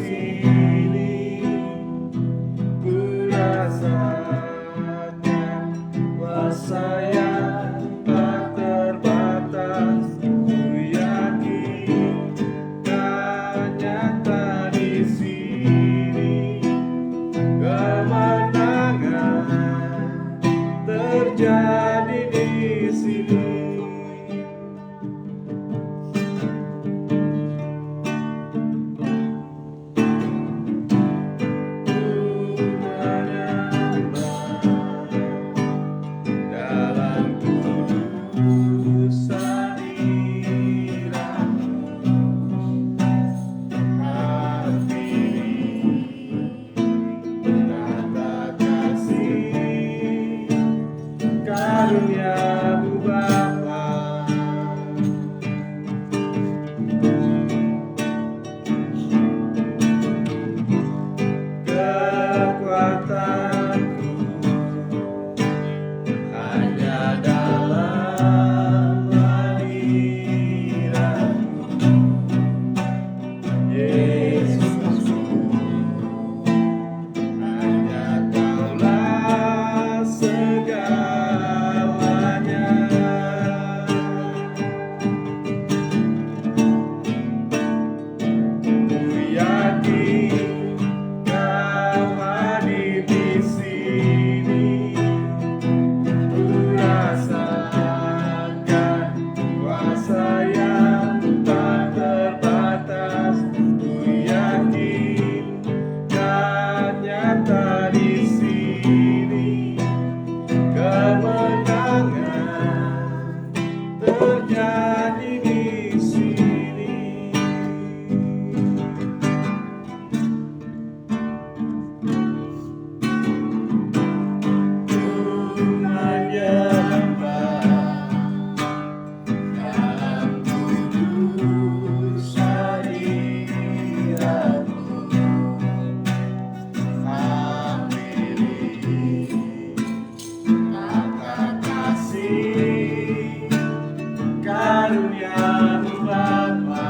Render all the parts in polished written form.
sini, ku rasakan kuasa yang tak terbatas. Ku yakin kan nyata di sini, kemenangan terjadi di sini. Dalam kudusan diri-Mu, tata kasih karunia-Mu Bapa. Kekuatanku hanya dalam hadirat-Mu, Yesusku. Hanya Kaulah segalanya. Ku yakin Kau hadir di sini, ku rasakan kuasa yang tak terbatas. Ku yakin kan nyata di sini, kemenangan terjadi di sini. Ku menyembah dalam kudus hadirat-Mu, hampiri tata kasih karunia-Mu Bapa.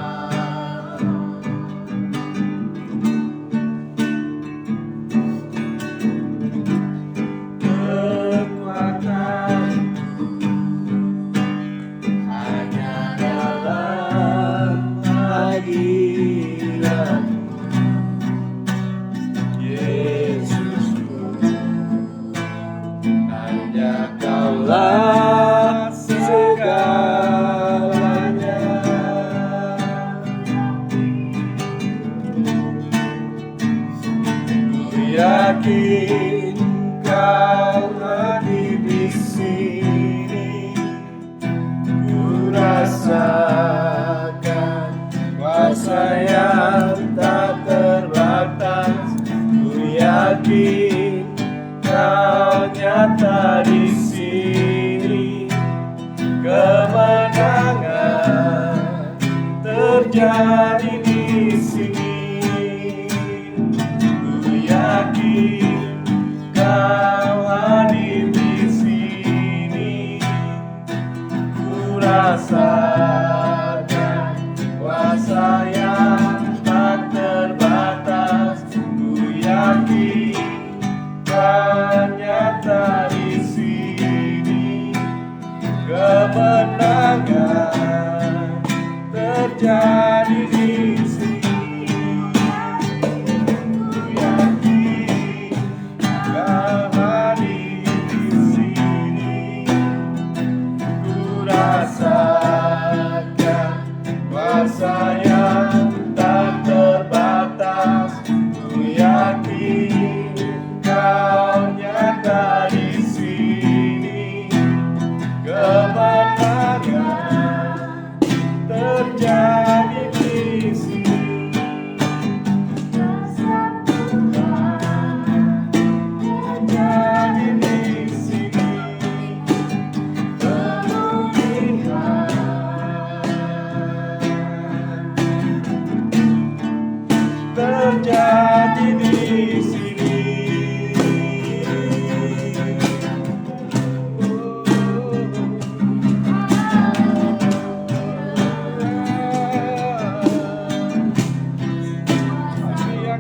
Kekuatanku hanya dalam hadirat-Mu, Yesusku. Hanya Kaulah segalanya. Ku yakin Kau hadir di sini, ku rasakan kuasa yang tak terbatas. Ku yakin Kau nyata di sini, kemenangan terjadi di sini. Ku yakin Kau hadir di sini, ku rasakan kuasa yang tak terbatas. Ku yakin kan nyata di sini, kemenangan terjadi di sini. Ku yakin Kau hadir di sini, ku rasakan kuasa yang tak terbatas. Ku yakin Kau nyata di sini, kemenangan terjadi di sini. Terjadi di sini, pemulihan terjadi di sini. Kami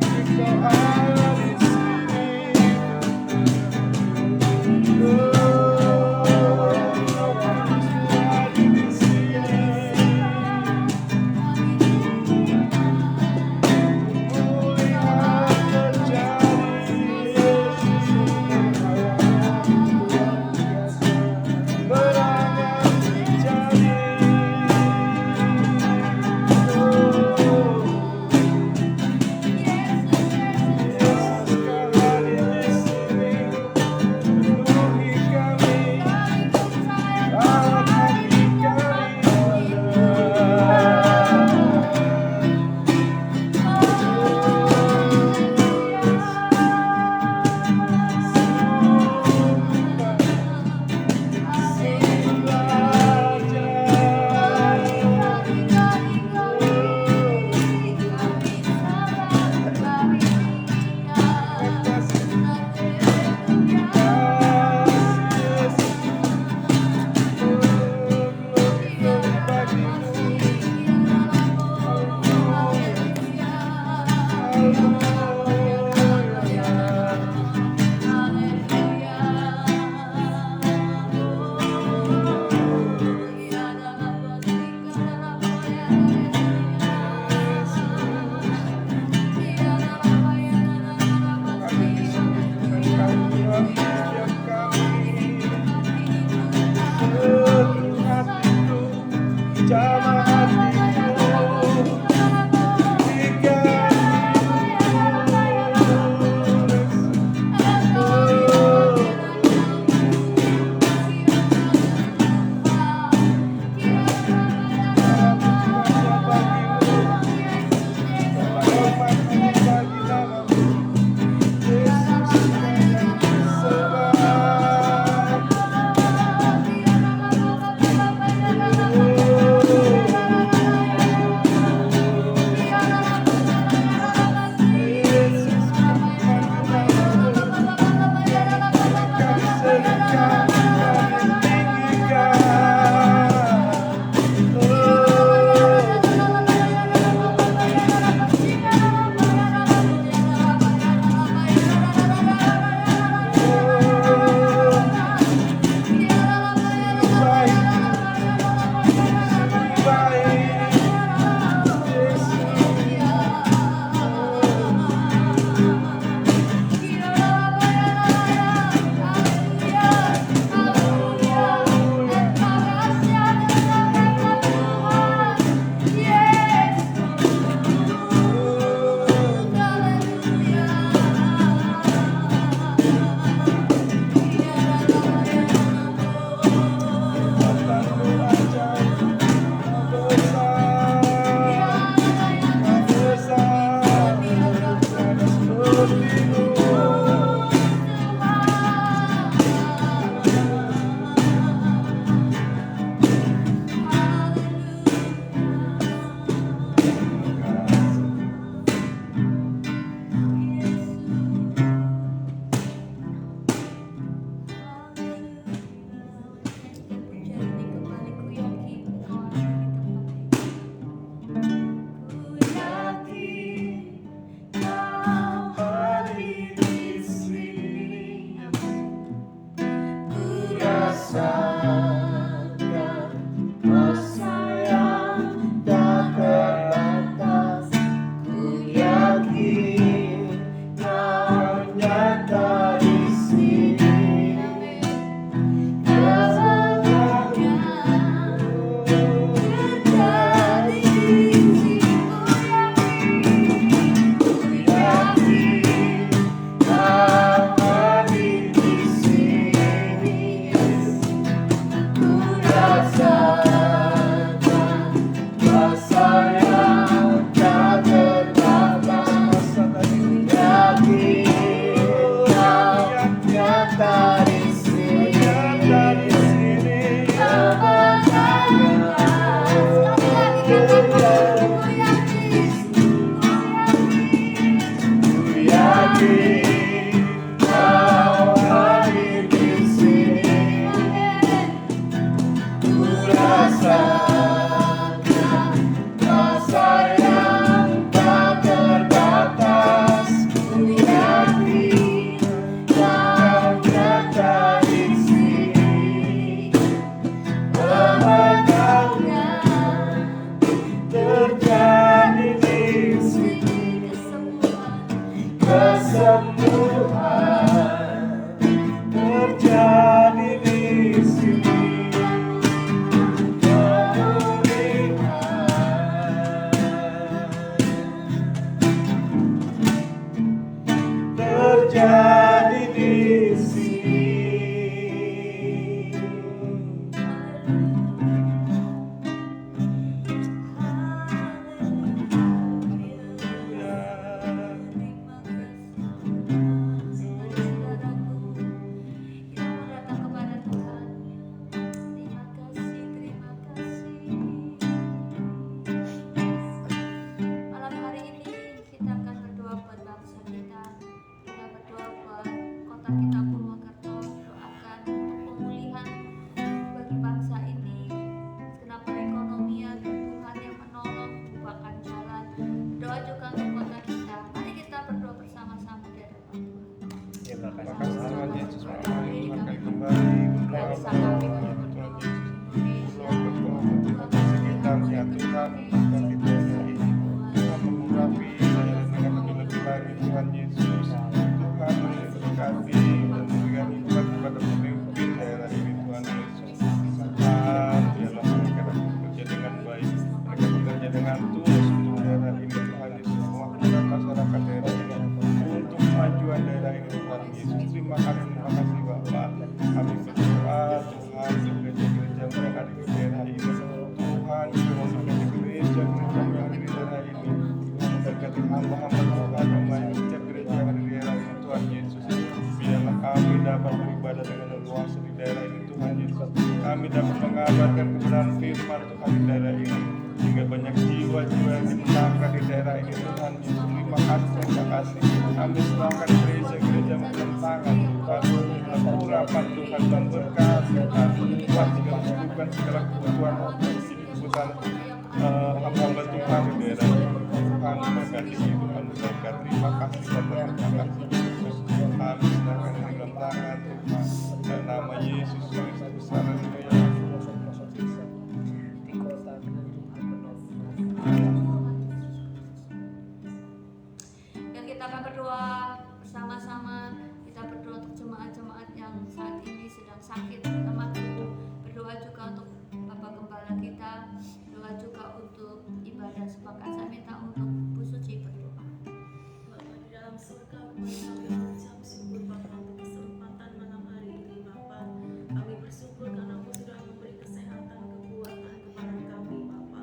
Malam hari ini kita akan berdoa buat bangsa kita. Kita berdoa buat Tuhan Yesus. Tuhan memberkati dan memberikan hikmat kepada pemimpin daerah ini Tuhan Yesus. Tuhan biarlah mereka dapat bekerja dengan baik, mereka bekerja dengan tulus untuk daerah ini Tuhan Yesus, mewakilkan masyarakat daerah ini untuk kemajuan daerah ini Tuhan Yesus. Terima kasih Bapak. Kami berdoa Tuhan gereja-gereja mereka di daerah ini Tuhan, memberkati gereja yang ada di daerah ini. Tuhan memberkati hamba-hamba Tuhan yang melayani gereja yang ada di daerah ini Tuhan Yesus. Biarlah kami dapat beribadah dengan leluasa di daerah ini Tuhan Yesus. Kami dapat mengabarkan kebenaran firman Tuhan di daerah ini, sehingga banyak jiwa-jiwa yang dimenangkan di daerah ini Tuhan Yesus. Terima kasih. Kami serahkan gereja-gereja menentangkan Tuhan, urapan Tuhan dan berkat Tuhan. Tuhan juga menyebutkan segala kebutuhan hamba-hamba Tuhan di daerah ini. Tuhan memberkati Tuhan mereka. Terima kasih Bapak, terima kasih Yesus. Kami serahkan di dalam tangan Tuhan dan nama Yesus Kristus. Haleluya. Dan kita akan berdoa bersama-sama. Kita berdoa untuk jemaat-jemaat yang saat ini sedang sakit. Pertama berdoa juga untuk Bapak Gembala kita. Doa juga untuk ibadah sepakat. Saya minta untuk Bu Suci berdoa. Bapa di dalam surga, kami mengucap syukur Bapa untuk kesempatan malam hari ini Bapa. Kami bersyukur karena Engkau sudah memberi kesehatan, kekuatan kepada kami Bapa.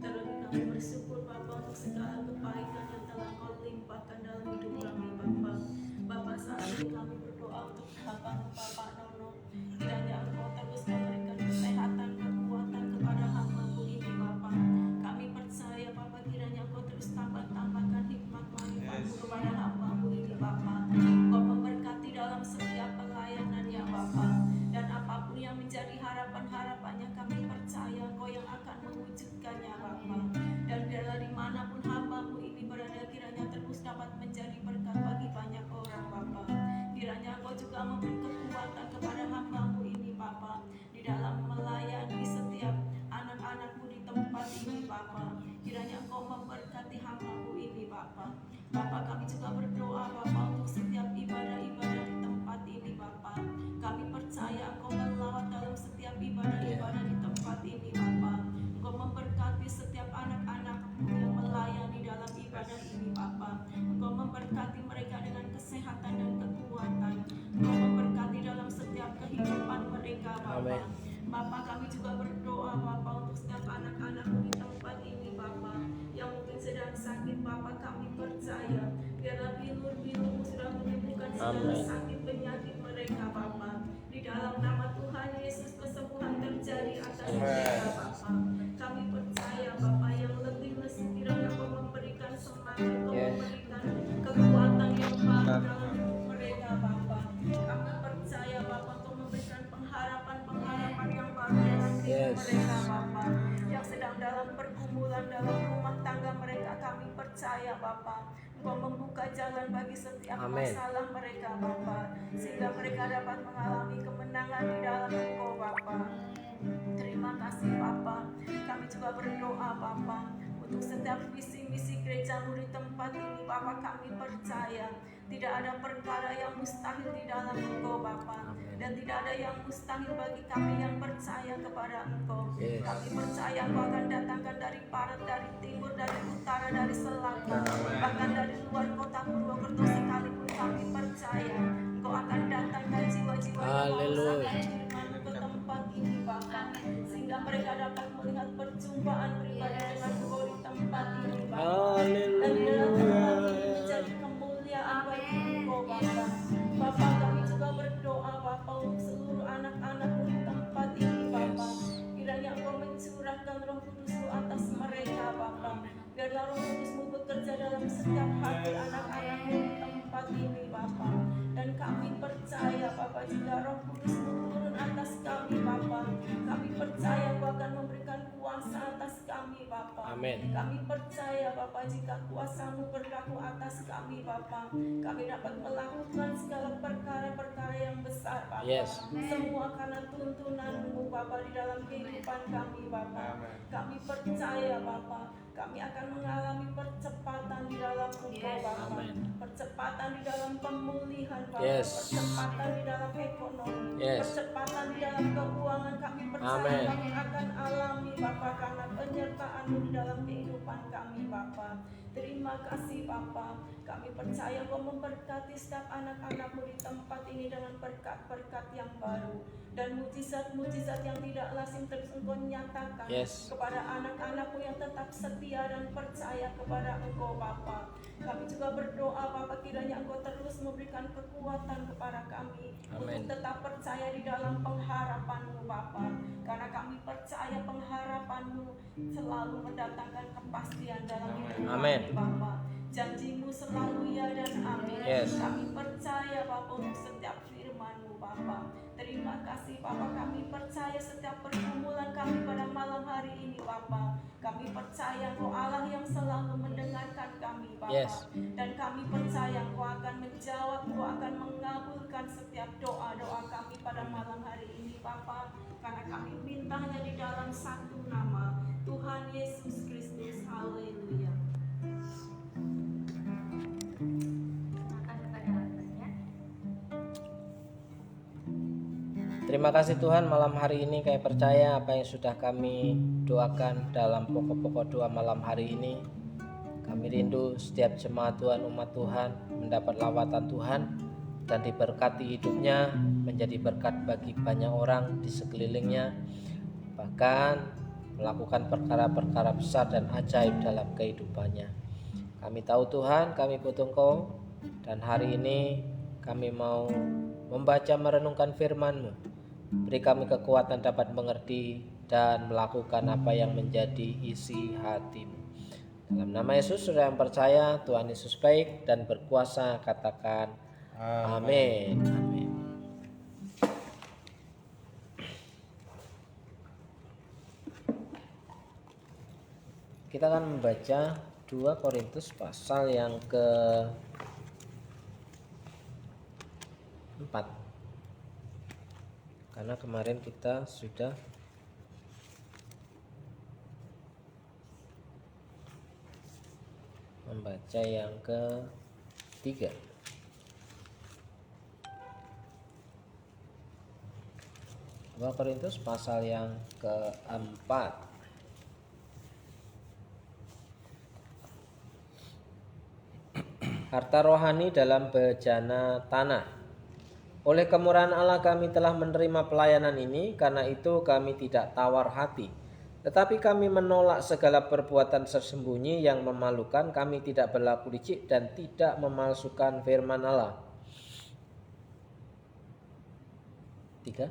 Terlebih kami bersyukur Bapa untuk segala kebaikan yang telah Kau limpahkan dalam hidup kami Bapa. Bapa, saat ini kami berdoa untuk Bapak Nono. Kiranya Engkau terus memberikan kesehatan, kekuatan kepada hamba-Mu ini Bapa. Kami percaya Bapa, kiranya Engkau terus tambahkan hikmat-Mu kepada hamba-Mu ini Bapa. Engkau memberkati dalam setiap pelayanannya Bapa. Dan apapun yang menjadi harapan-harapannya, kami percaya Engkau yang akan mewujudkannya Bapa. Dan biarlah dimanapun hamba-Mu ini berada, kiranya terus dapat menjadi berkat bagi banyak orang Bapa. Kiranya Engkau juga memberi kekuatan kepada hamba-Mu ini Bapa, di dalam melayani setiap anak-anak-Mu di tempat ini Bapa. Kiranya Engkau memberkati hamba-Mu ini Bapa. Bapa, kami juga berdoa Bapa untuk setiap ibadah-ibadah di tempat ini Bapa. Kami percaya Engkau melawat dalam setiap ibadah-ibadah di tempat ini Bapa. Engkau memberkati setiap anak-anak-Mu yang melayani dalam ibadah ini Bapa. Engkau memberkati mereka dengan kesehatan dan kekuatan. Engkau memberkati dalam setiap kehidupan mereka Bapa. Bapa, kami juga berdoa Bapa untuk setiap anak-anak-Mu di tempat ini Bapa, yang mungkin sedang sakit Bapa. Kami percaya biarlah bilur-bilur-Mu sudah menyembuhkan segala sakit penyakit mereka Bapa. Di dalam nama Tuhan Yesus kesembuhan terjadi atas mereka Bapa. Kami percaya Bapa, yang lebih lesu kiranya Kau memberikan semangat, Kau memberikan kekuatan yang baru dalam hidup mereka Bapa. Kami percaya Bapa, Kau memberikan pengharapan yang baru dalam hidup mereka Bapa, yang sedang dalam pergumulan dalam rumah tangga mereka. Kami percaya Bapa, Engkau membuka jalan bagi setiap masalah mereka Bapa, sehingga mereka dapat mengalami kemenangan di dalam Engkau Bapa. Terima kasih Bapa. Kami juga berdoa Bapa untuk setiap visi-misi gereja-Mu di tempat ini Bapa. Kami percaya tidak ada perkara yang mustahil di dalam Engkau Bapa, dan tidak ada yang mustahil bagi kami yang percaya kepada Engkau. Kami percaya Engkau akan datangkan dari barat, dari timur, dari utara, dari selatan, bahkan dari luar kota Purwokerto sekalipun. Kami percaya Engkau akan datangkan jiwa-jiwa yang merasakan firman-Mu ke tempat ini Bapa, sehingga mereka dapat melihat perjumpaan pribadi dengan Engkau di tempat ini Bapa. Dan di dalam tempat ini menjadi kemuliaan bagi Engkau Bapa. Bapa, kami juga berdoa Bapa untuk seluruh anak-anak-Mu di tempat ini Bapa. Kiranya Engkau mencurahkan Roh Kudus-Mu atas mereka Bapa. Biarlah Roh Kudus-Mu bekerja dalam setiap hati anak-anak-Mu di tempat ini Bapa. Dan kami percaya Bapa, jika Roh Kudus-Mu turun atas kami Bapa, kami percaya Engkau akan memberikan kuasa atas kami Bapa. Kami percaya Bapa, jika kuasa-Mu berlaku atas kami Bapa, kami dapat melakukan segala perkara-perkara yang besar Bapa. Semua karena tuntunan-Mu Bapa di dalam kehidupan kami Bapa. Kami percaya Bapa, kami akan mengalami percepatan di dalam Engkau Bapa. Percepatan percepatan di dalam pemulihan Bapa, Yes. percepatan di dalam ekonomi, Yes. percepatan di dalam keuangan. Kami percaya Amen. kami akan alami Bapa karena penyertaan-Mu di dalam kehidupan kami Bapa. Terima kasih Bapa. Kami percaya Engkau memberkati setiap anak-anak-Mu di tempat ini dengan berkat-berkat yang baru dan mujizat-mujizat yang tidak lazim terus Engkau nyatakan Yes. kepada anak-anak-Mu yang tetap setia dan percaya kepada Engkau Bapa. Kami juga berdoa Bapa, kiranya Engkau terus memberikan kekuatan kepada kami Amen. untuk tetap percaya di dalam pengharapan-Mu Bapa, karena kami percaya pengharapan-Mu selalu mendatangkan kepastian dalam hidup Amen. kami Bapa. Janji-Mu selalu ya dan amin. Yes. Kami percaya Bapa untuk setiap firman-Mu Bapa. Terima kasih Bapa, kami percaya setiap pergumulan kami pada malam hari ini Bapa. Kami percaya Engkau Allah yang selalu mendengarkan kami Bapa. Yes. Dan kami percaya Engkau akan menjawab, Engkau akan mengabulkan setiap doa-doa kami pada malam hari ini Bapa. Karena kami mintanya di dalam satu nama, Tuhan Yesus Kristus. Haleluya. Silakan kepada Albertnya. Terima kasih Tuhan, malam hari ini kami percaya apa yang sudah kami doakan dalam pokok-pokok doa malam hari ini. Kami rindu setiap jemaat Tuhan, umat Tuhan mendapat lawatan Tuhan dan diberkati hidupnya, menjadi berkat bagi banyak orang di sekelilingnya, bahkan melakukan perkara-perkara besar dan ajaib dalam kehidupannya. Kami tahu Tuhan, kami butuh Engkau, dan hari ini kami mau membaca merenungkan firman-Mu. Beri kami kekuatan dapat mengerti dan melakukan apa yang menjadi isi hati-Mu. Dalam nama Yesus, saudara yang percaya Tuhan Yesus baik dan berkuasa, katakan amin. Amin. Kita akan membaca 2 Korintus pasal yang ke-4. Karena kemarin kita sudah membaca yang ke-3. 2 Korintus pasal yang ke-4. Harta rohani dalam bejana tanah. Oleh kemurahan Allah kami telah menerima pelayanan ini, karena itu kami tidak tawar hati. Tetapi kami menolak segala perbuatan tersembunyi yang memalukan, kami tidak berlaku licik dan tidak memalsukan firman Allah. 3.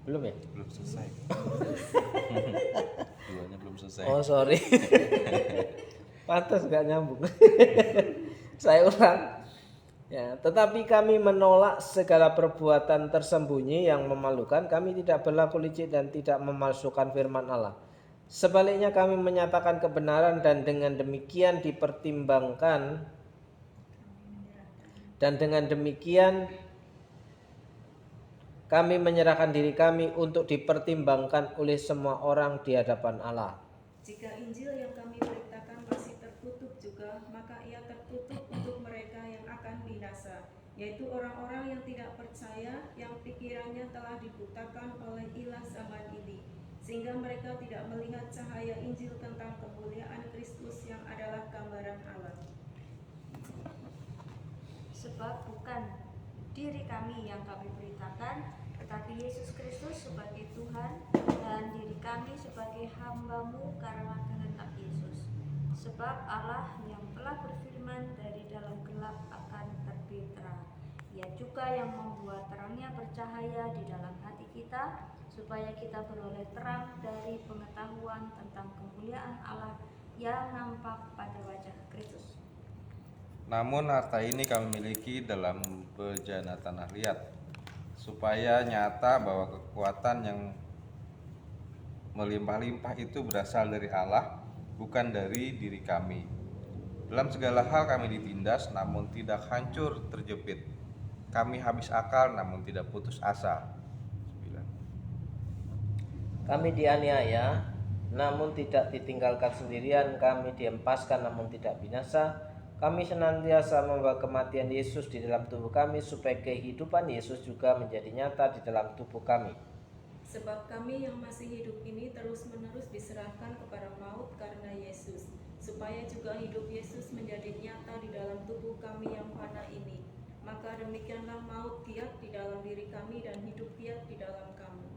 Belum ya? Belum selesai. Duanya belum selesai. Oh sorry. Pantas gak nyambung. Saya ulang. Ya, tetapi kami menolak segala perbuatan tersembunyi yang memalukan, kami tidak berlaku licik dan tidak memalsukan firman Allah. Sebaliknya kami menyatakan kebenaran dan dengan demikian dipertimbangkan, dan dengan demikian kami menyerahkan diri kami untuk dipertimbangkan oleh semua orang di hadapan Allah. Jika Injil yang kami beritakan masih tertutup juga, maka ia tertutup untuk mereka yang akan binasa, yaitu orang-orang yang tidak percaya, yang pikirannya telah dibutakan oleh ilah zaman ini, sehingga mereka tidak melihat cahaya Injil tentang kemuliaan Kristus yang adalah gambaran Allah. Sebab bukan diri kami yang kami beritakan, tetapi Yesus Kristus sebagai Tuhan dan diri kami sebagai hamba-Mu karena kehendak Yesus. Sebab Allah yang telah berfirman, dari dalam gelap akan terbit terang. Ia juga yang membuat terangnya bercahaya di dalam hati kita, supaya kita beroleh terang dari pengetahuan tentang kemuliaan Allah yang nampak pada wajah Kristus. Namun harta ini kami miliki dalam bejana tanah liat, supaya nyata bahwa kekuatan yang melimpah-limpah itu berasal dari Allah, bukan dari diri kami. Dalam segala hal kami ditindas, namun tidak hancur terjepit. Kami habis akal, namun tidak putus asa. 9. Kami dianiaya, namun tidak ditinggalkan sendirian. Kami dihempaskan namun tidak binasa. Kami senantiasa membawa kematian Yesus di dalam tubuh kami, supaya kehidupan Yesus juga menjadi nyata di dalam tubuh kami. Sebab kami yang masih hidup ini terus-menerus diserahkan kepada maut karena Yesus, supaya juga hidup Yesus menjadi nyata di dalam tubuh kami yang fana ini. Maka demikianlah maut giat di dalam diri kami dan hidup giat di dalam kamu.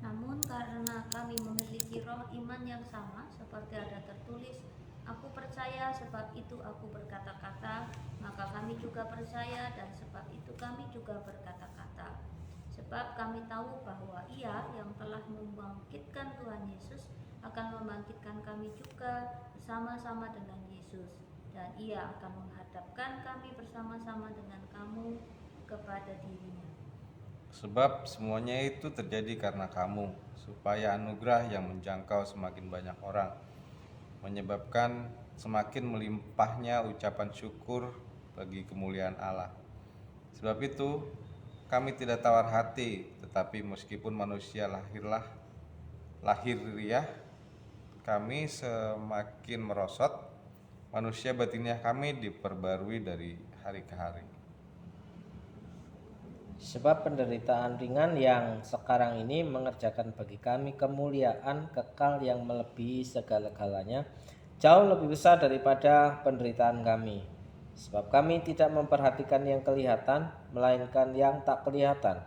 Namun karena kami memiliki roh iman yang sama, seperti ada tertulis, aku percaya sebab itu aku berkata-kata, maka kami juga percaya dan sebab itu kami juga berkata-kata. Sebab kami tahu bahwa Ia yang telah membangkitkan Tuhan Yesus akan membangkitkan kami juga bersama-sama dengan Yesus, dan Ia akan menghadapkan kami bersama-sama dengan kamu kepada dirinya. Sebab semuanya itu terjadi karena kamu, supaya anugerah yang menjangkau semakin banyak orang, menyebabkan semakin melimpahnya ucapan syukur bagi kemuliaan Allah. Sebab itu kami tidak tawar hati, tetapi meskipun manusia lahiriah kami semakin merosot, manusia batiniah kami diperbarui dari hari ke hari. Sebab penderitaan ringan yang sekarang ini mengerjakan bagi kami kemuliaan kekal yang melebihi segala-galanya, jauh lebih besar daripada penderitaan kami. Sebab kami tidak memperhatikan yang kelihatan, melainkan yang tak kelihatan.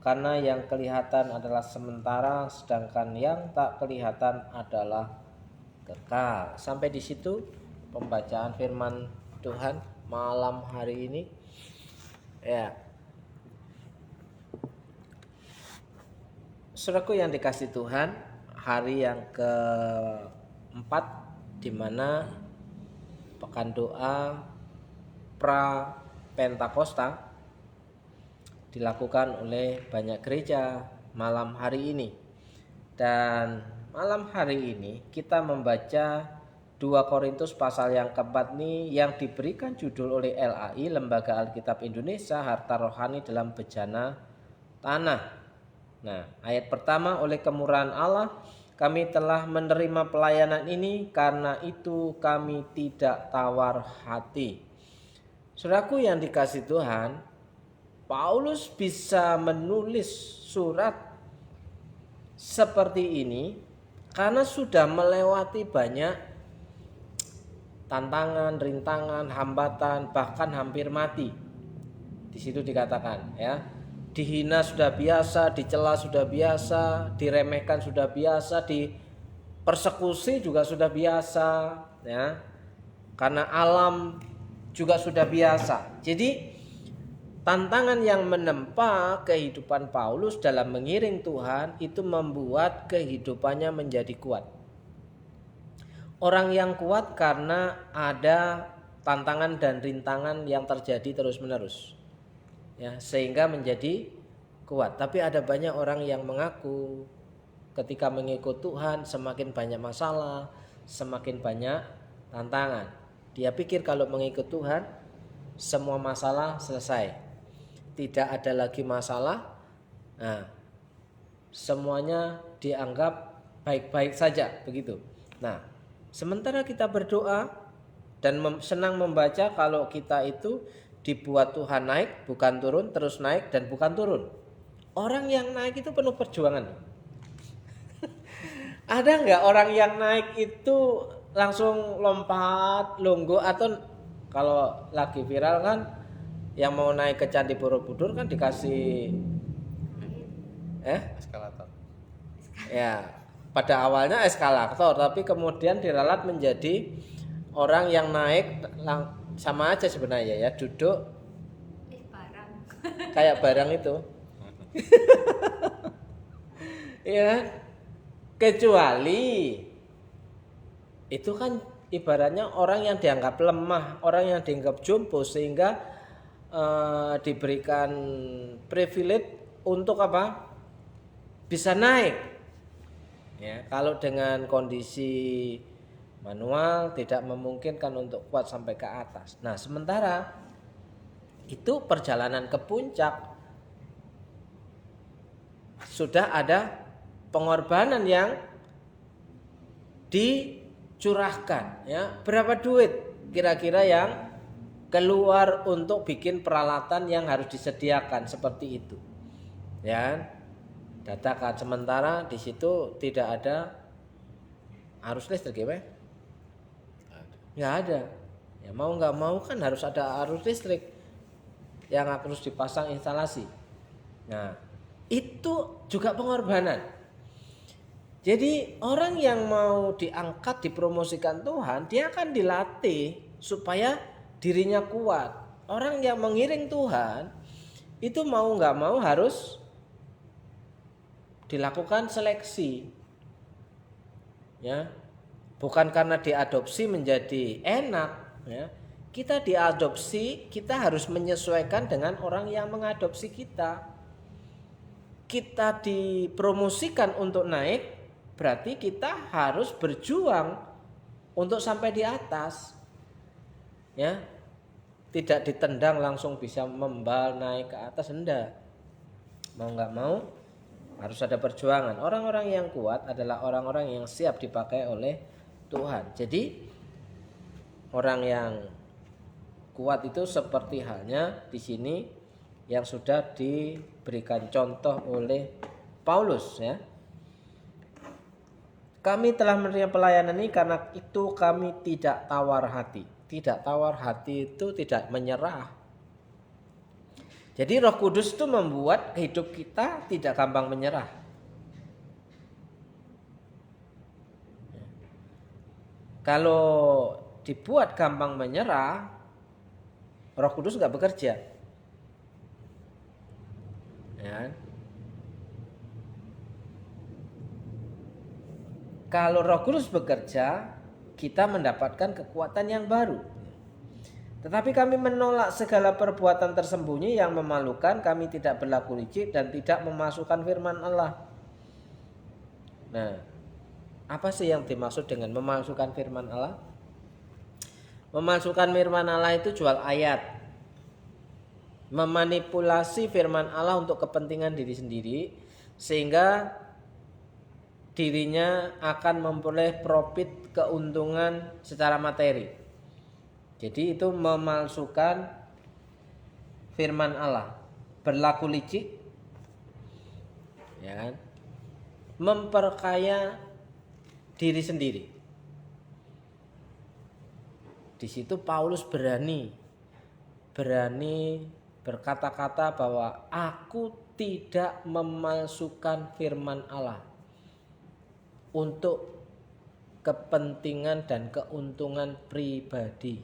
Karena yang kelihatan adalah sementara, sedangkan yang tak kelihatan adalah kekal. Sampai di situ pembacaan firman Tuhan malam hari ini. Ya. Saudaraku yang dikasih Tuhan, hari yang keempat di mana pekan doa pra Pentakosta dilakukan oleh banyak gereja malam hari ini. Dan malam hari ini kita membaca 2 Korintus pasal yang keempat ini yang diberikan judul oleh LAI, Lembaga Alkitab Indonesia, Harta Rohani dalam Bejana Tanah. Nah, ayat pertama, oleh kemurahan Allah kami telah menerima pelayanan ini, karena itu kami tidak tawar hati. Saudaraku yang dikasih Tuhan, Paulus bisa menulis surat seperti ini karena sudah melewati banyak tantangan, rintangan, hambatan, bahkan hampir mati. Di situ dikatakan, ya. Dihina sudah biasa, dicela sudah biasa, diremehkan sudah biasa, dipersekusi juga sudah biasa, ya. Karena alam juga sudah biasa. Jadi tantangan yang menempa kehidupan Paulus dalam mengiring Tuhan itu membuat kehidupannya menjadi kuat. Orang yang kuat karena ada tantangan dan rintangan yang terjadi terus-menerus. Ya, sehingga menjadi kuat. Tapi ada banyak orang yang mengaku ketika mengikut Tuhan semakin banyak masalah, semakin banyak tantangan. Dia pikir kalau mengikut Tuhan semua masalah selesai, tidak ada lagi masalah. Nah, semuanya dianggap baik-baik saja, begitu. Nah, sementara kita berdoa dan senang membaca kalau kita itu dibuat Tuhan naik, bukan turun, terus naik dan bukan turun. Orang yang naik itu penuh perjuangan. Ada nggak orang yang naik itu langsung lompat, lungguh, atau kalau lagi viral kan yang mau naik ke Candi Borobudur kan dikasih Eskalator. Ya, pada awalnya eskalator, tapi kemudian diralat menjadi orang yang naik sama aja sebenarnya, ya, duduk Barang. kayak barang itu. Ya, kecuali itu kan ibaratnya orang yang dianggap lemah, orang yang dianggap jompo, sehingga diberikan privilege untuk apa? Bisa naik. Ya, kalau dengan kondisi manual tidak memungkinkan untuk kuat sampai ke atas. Nah, sementara itu perjalanan ke puncak sudah ada pengorbanan yang dicurahkan, ya. Berapa duit kira-kira yang keluar untuk bikin peralatan yang harus disediakan seperti itu, ya. Datakan, sementara di situ tidak ada arus listrik, ya, nggak ada. Ya mau nggak mau kan harus ada arus listrik yang harus dipasang instalasi. Nah, itu juga pengorbanan. Jadi orang yang mau diangkat, dipromosikan Tuhan, dia akan dilatih supaya dirinya kuat. Orang yang mengiring Tuhan itu mau nggak mau harus dilakukan seleksi, ya. Bukan karena diadopsi menjadi enak, ya. Kita diadopsi, kita harus menyesuaikan dengan orang yang mengadopsi kita. Kita dipromosikan untuk naik, berarti kita harus berjuang untuk sampai di atas, ya. Tidak ditendang langsung bisa membal naik ke atas, enggak. Mau nggak mau harus ada perjuangan. Orang-orang yang kuat adalah orang-orang yang siap dipakai oleh Tuhan. Jadi orang yang kuat itu seperti halnya di sini yang sudah diberikan contoh oleh Paulus, ya. Kami telah menerima pelayanan ini karena itu kami tidak tawar hati. Tidak tawar hati itu tidak menyerah. Jadi Roh Kudus itu membuat hidup kita tidak gampang menyerah. Kalau dibuat gampang menyerah, Roh Kudus nggak bekerja. Ya. Kalau Roh Kudus bekerja, kita mendapatkan kekuatan yang baru. Tetapi kami menolak segala perbuatan tersembunyi yang memalukan. Kami tidak berlaku licik dan tidak memasukkan firman Allah. Nah, apa sih yang dimaksud dengan memasukkan firman Allah? Memasukkan firman Allah itu jual ayat, memanipulasi firman Allah untuk kepentingan diri sendiri, sehingga dirinya akan memperoleh profit, keuntungan secara materi. Jadi itu memalsukan firman Allah, berlaku licik, ya kan? Memperkaya diri sendiri. Di situ Paulus berani berkata-kata bahwa aku tidak memalsukan firman Allah untuk kepentingan dan keuntungan pribadi.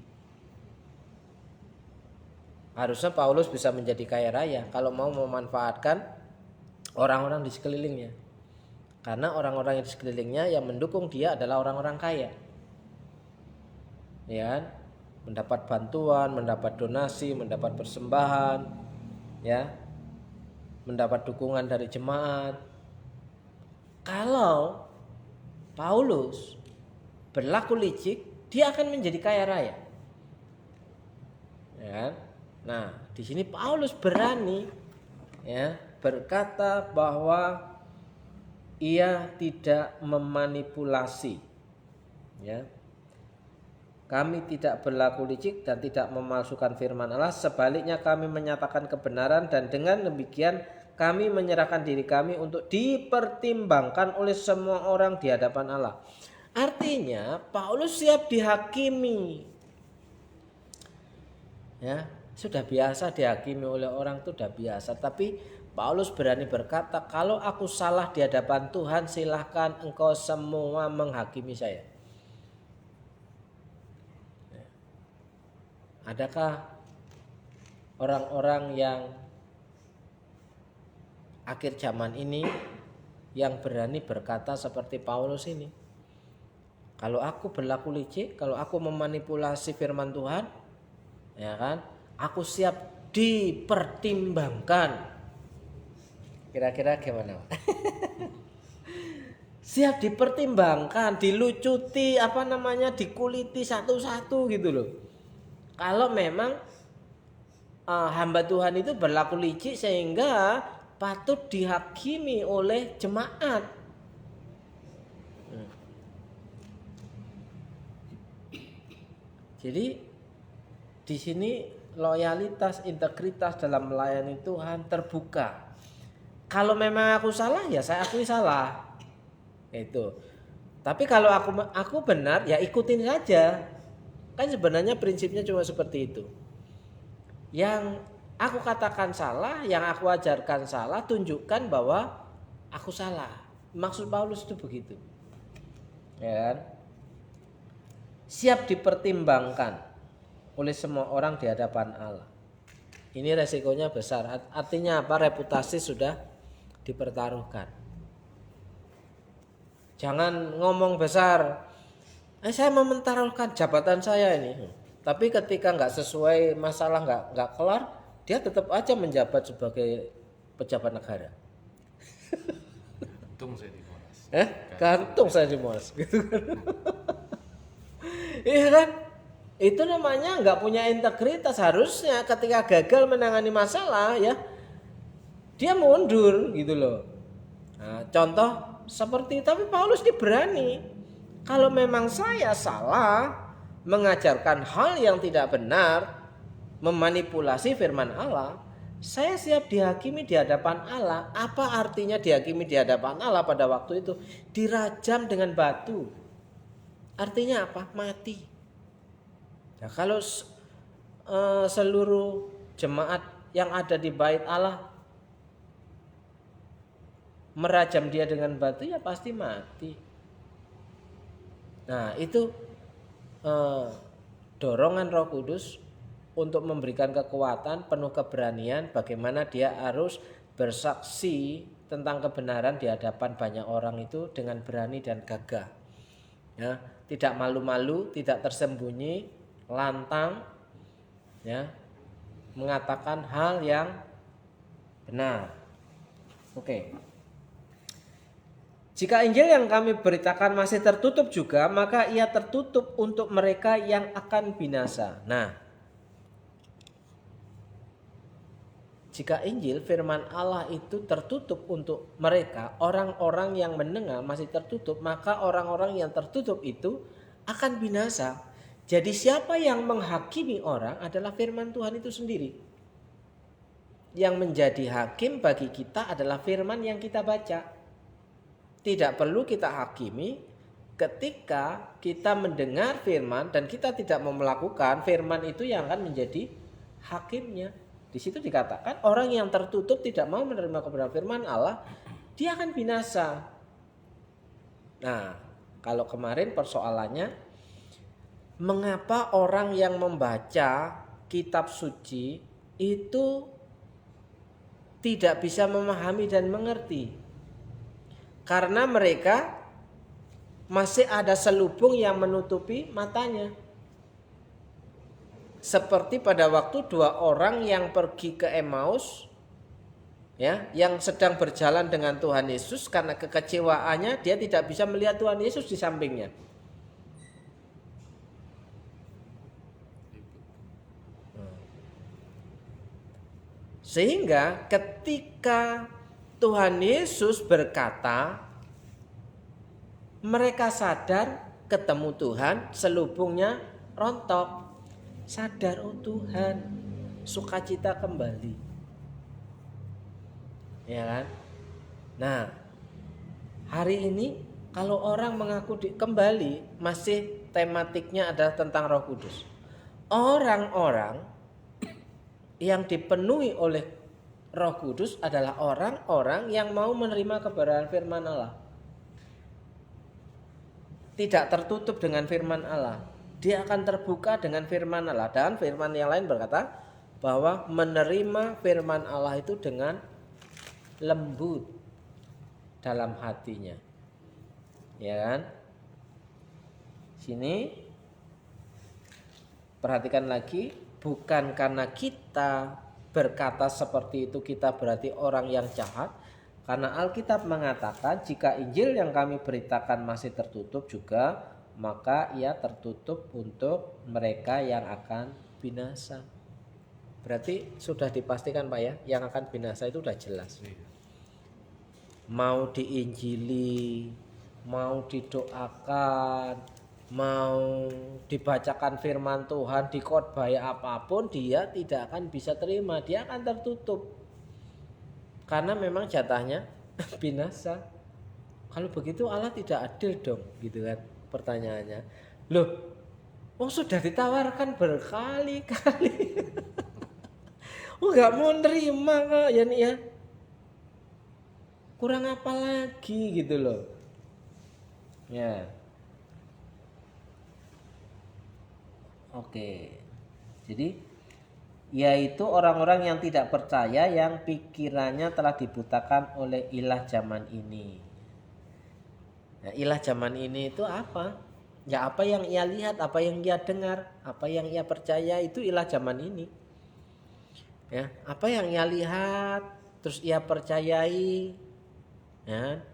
Harusnya Paulus bisa menjadi kaya raya kalau mau memanfaatkan orang-orang di sekelilingnya. Karena orang-orang yang di sekelilingnya yang mendukung dia adalah orang-orang kaya. Ya, mendapat bantuan, mendapat donasi, mendapat persembahan, ya, mendapat dukungan dari jemaat. Kalau Paulus berlaku licik, dia akan menjadi kaya raya. Ya. Nah, di sini Paulus berani, ya, berkata bahwa ia tidak memanipulasi, ya. Kami tidak berlaku licik dan tidak memalsukan firman Allah. Sebaliknya kami menyatakan kebenaran dan dengan demikian kami menyerahkan diri kami untuk dipertimbangkan oleh semua orang di hadapan Allah. Artinya Paulus siap dihakimi. Ya, sudah biasa dihakimi oleh orang itu sudah biasa. Tapi Paulus berani berkata, kalau aku salah di hadapan Tuhan, silahkan engkau semua menghakimi saya. Adakah orang-orang yang akhir zaman ini yang berani berkata seperti Paulus ini? Kalau aku berlaku licik, kalau aku memanipulasi firman Tuhan, ya kan, aku siap dipertimbangkan. Kira-kira gimana? Siap dipertimbangkan, dilucuti, dikuliti satu-satu gitu loh. Kalau memang hamba Tuhan itu berlaku licik sehingga patut dihakimi oleh jemaat. Jadi di sini loyalitas, integritas dalam melayani Tuhan terbuka. Kalau memang aku salah ya saya akui salah. Itu. Tapi kalau aku benar ya ikutin saja. Kan sebenarnya prinsipnya cuma seperti itu. Yang aku katakan salah, yang aku ajarkan salah, tunjukkan bahwa aku salah. Maksud Paulus itu begitu. Ya kan? Siap dipertimbangkan oleh semua orang di hadapan Allah. Ini resikonya besar. Artinya apa? Reputasi sudah dipertaruhkan. Jangan ngomong besar. Saya mau mempertaruhkan jabatan saya ini. Tapi ketika nggak sesuai masalah nggak kelar, dia tetap aja menjabat sebagai pejabat negara. Gantung saya di Monas. Gantung saya di Monas, gitu kan? Iya kan? Itu namanya nggak punya integritas. Harusnya ketika gagal menangani masalah ya dia mundur gitu loh. Nah, contoh seperti tapi Paulus diberani. Kalau memang saya salah mengajarkan hal yang tidak benar, memanipulasi firman Allah, saya siap dihakimi di hadapan Allah. Apa artinya dihakimi di hadapan Allah pada waktu itu? Dirajam dengan batu. Artinya apa? Mati. Nah, kalau seluruh jemaat yang ada di bait Allah merajam dia dengan batu ya pasti mati. Nah itu dorongan Roh Kudus untuk memberikan kekuatan, penuh keberanian bagaimana dia harus bersaksi tentang kebenaran di hadapan banyak orang itu dengan berani dan gagah. Ya, tidak malu-malu, tidak tersembunyi, lantang, ya, mengatakan hal yang benar. Oke. Jika Injil yang kami beritakan masih tertutup juga, maka ia tertutup untuk mereka yang akan binasa. Nah, jika Injil firman Allah itu tertutup untuk mereka, orang-orang yang mendengar masih tertutup, maka orang-orang yang tertutup itu akan binasa. Jadi siapa yang menghakimi orang adalah firman Tuhan itu sendiri. Yang menjadi hakim bagi kita adalah firman yang kita baca. Tidak perlu kita hakimi ketika kita mendengar firman dan kita tidak mau melakukan, firman itu yang akan menjadi hakimnya. Di situ dikatakan orang yang tertutup tidak mau menerima kebenaran firman Allah, dia akan binasa. Nah, kalau kemarin persoalannya mengapa orang yang membaca kitab suci itu tidak bisa memahami dan mengerti? Karena mereka masih ada selubung yang menutupi matanya. Seperti pada waktu dua orang yang pergi ke Emmaus, ya, yang sedang berjalan dengan Tuhan Yesus, karena kekecewaannya dia tidak bisa melihat Tuhan Yesus di sampingnya. Sehingga ketika Tuhan Yesus berkata, mereka sadar ketemu Tuhan, selubungnya rontok. Sadar, oh Tuhan, sukacita kembali. Ya kan? Nah, hari ini kalau orang mengaku kembali, masih tematiknya adalah tentang Roh Kudus. Orang-orang yang dipenuhi oleh Roh Kudus adalah orang-orang yang mau menerima kebenaran firman Allah. Tidak tertutup dengan firman Allah. Dia akan terbuka dengan firman Allah. Dan firman yang lain berkata bahwa menerima firman Allah itu dengan lembut dalam hatinya. Ya kan? Sini perhatikan lagi, bukan karena kita berkata seperti itu kita berarti orang yang jahat, karena Alkitab mengatakan jika Injil yang kami beritakan masih tertutup juga, maka ia tertutup untuk mereka yang akan binasa. Berarti sudah dipastikan Pak ya, yang akan binasa itu sudah jelas. Mau diinjili, mau didoakan, mau dibacakan firman Tuhan, dikhotbahi apapun, dia tidak akan bisa terima, dia akan tertutup. Karena memang jatahnya binasa. Kalau begitu Allah tidak adil dong, gitu kan pertanyaannya. Loh, sudah ditawarkan berkali-kali. Nggak mau nerima kok ya nih ya. Kurang apa lagi gitu loh. Ya. Oke. Jadi yaitu orang-orang yang tidak percaya yang pikirannya telah dibutakan oleh ilah zaman ini. Nah, ilah zaman ini itu apa? Ya apa yang ia lihat, apa yang ia dengar, apa yang ia percaya itu ilah zaman ini. Ya, apa yang ia lihat terus ia percayai. Ya.